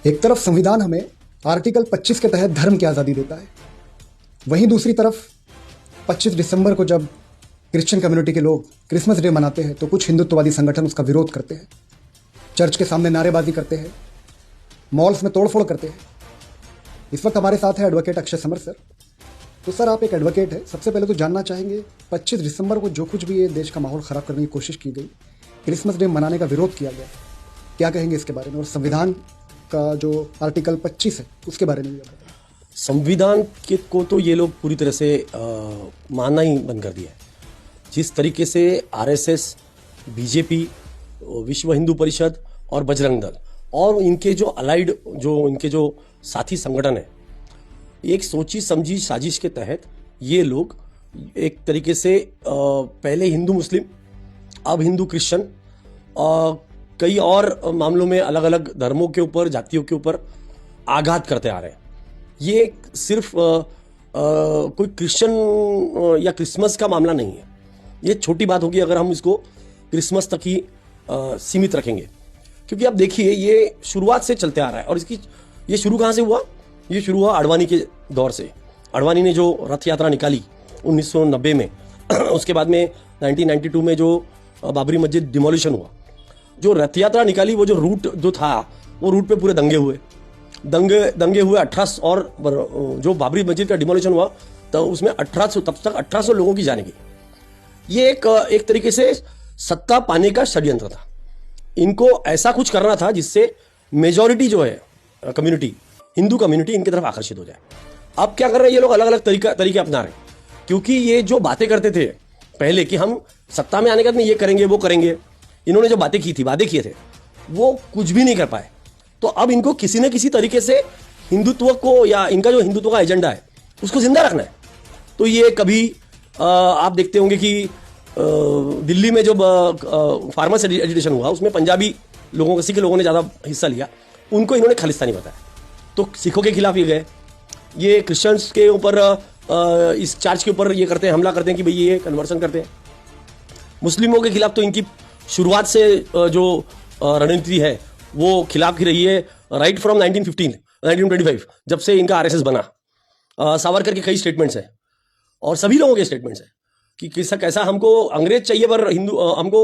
एक तरफ संविधान हमें आर्टिकल 25 के तहत धर्म की आज़ादी देता है, वहीं दूसरी तरफ 25 दिसंबर को जब क्रिश्चियन कम्युनिटी के लोग क्रिसमस डे मनाते हैं तो कुछ हिंदुत्ववादी संगठन उसका विरोध करते हैं, चर्च के सामने नारेबाजी करते हैं, मॉल्स में तोड़फोड़ करते हैं। इस वक्त हमारे साथ है एडवोकेट अक्षय समर सर। तो सर, आप एक एडवोकेट है, सबसे पहले तो जानना चाहेंगे 25 दिसंबर को जो कुछ भी ये देश का माहौल ख़राब करने की कोशिश की गई, क्रिसमस डे मनाने का विरोध किया गया, क्या कहेंगे इसके बारे में? और संविधान का जो आर्टिकल 25 है उसके बारे में भी बताएं। संविधान के को तो ये लोग पूरी तरह से मानना ही बंद कर दिया है। जिस तरीके से आरएसएस, बीजेपी, विश्व हिंदू परिषद और बजरंग दल और इनके जो अलाइड, जो इनके जो साथी संगठन है, एक सोची समझी साजिश के तहत ये लोग एक तरीके से पहले हिंदू मुस्लिम, अब हिंदू क्रिश्चियन, कई और मामलों में अलग अलग धर्मों के ऊपर, जातियों के ऊपर आघात करते आ रहे हैं। ये सिर्फ कोई क्रिश्चियन या क्रिसमस का मामला नहीं है। ये छोटी बात होगी अगर हम इसको क्रिसमस तक ही सीमित रखेंगे, क्योंकि आप देखिए ये शुरुआत से चलते आ रहा है। और इसकी ये शुरू कहाँ से हुआ? ये शुरू हुआ आडवाणी के दौर से। आडवाणी ने जो रथ यात्रा निकाली 1990 में उसके बाद में 1992 में जो बाबरी मस्जिद डिमोलिशन हुआ, जो रथ यात्रा निकाली, वो जो रूट जो था, वो रूट पे पूरे दंगे हुए 1800, और जो बाबरी मस्जिद का डिमोलिशन हुआ तो उसमें 1800, तब तक 1800 लोगों की जाने गई। ये एक तरीके से सत्ता पाने का षड्यंत्र था। इनको ऐसा कुछ करना था जिससे मेजॉरिटी जो है कम्युनिटी, हिंदू कम्युनिटी, इनकी तरफ आकर्षित हो जाए। अब क्या कर रहे हैं ये लोग? अलग अलग तरीके अपना रहे हैं, क्योंकि ये जो बातें करते थे पहले कि हम सत्ता में आने के बाद में ये करेंगे वो करेंगे, इन्होंने जो बातें किए थे वो कुछ भी नहीं कर पाए। तो अब इनको किसी न किसी तरीके से हिंदुत्व को, या इनका जो हिंदुत्व का एजेंडा है उसको जिंदा रखना है। तो ये कभी आप देखते होंगे कि दिल्ली में जो फार्मर्स एजिटेशन हुआ उसमें पंजाबी लोगों, सिख लोगों ने ज़्यादा हिस्सा लिया, उनको इन्होंने खालिस्तानी बताया। तो सिखों के खिलाफ ये गए, ये क्रिश्चियंस के ऊपर इस चर्च के ऊपर ये करते हैं, हमला करते हैं कि भाई ये कन्वर्सन करते हैं। मुस्लिमों के खिलाफ तो इनकी शुरुआत से जो रणनीति है वो खिलाफ की रही है, राइट फ्रॉम 1925 जब से इनका आरएसएस बना। सावरकर के कई स्टेटमेंट्स हैं और सभी लोगों के स्टेटमेंट्स हैं कि कैसा हमको अंग्रेज चाहिए पर हमको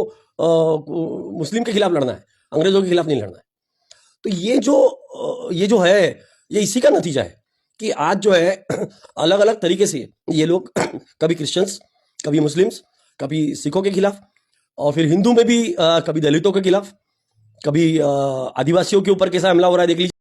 मुस्लिम के खिलाफ लड़ना है, अंग्रेजों के खिलाफ नहीं लड़ना है। तो ये जो है ये इसी का नतीजा है कि आज जो है अलग अलग तरीके से ये लोग कभी क्रिश्चियंस, कभी मुस्लिम्स, कभी सिखों के खिलाफ, और फिर हिंदू में भी कभी दलितों के खिलाफ, कभी आदिवासियों के ऊपर कैसा हमला हो रहा है देख लीजिए।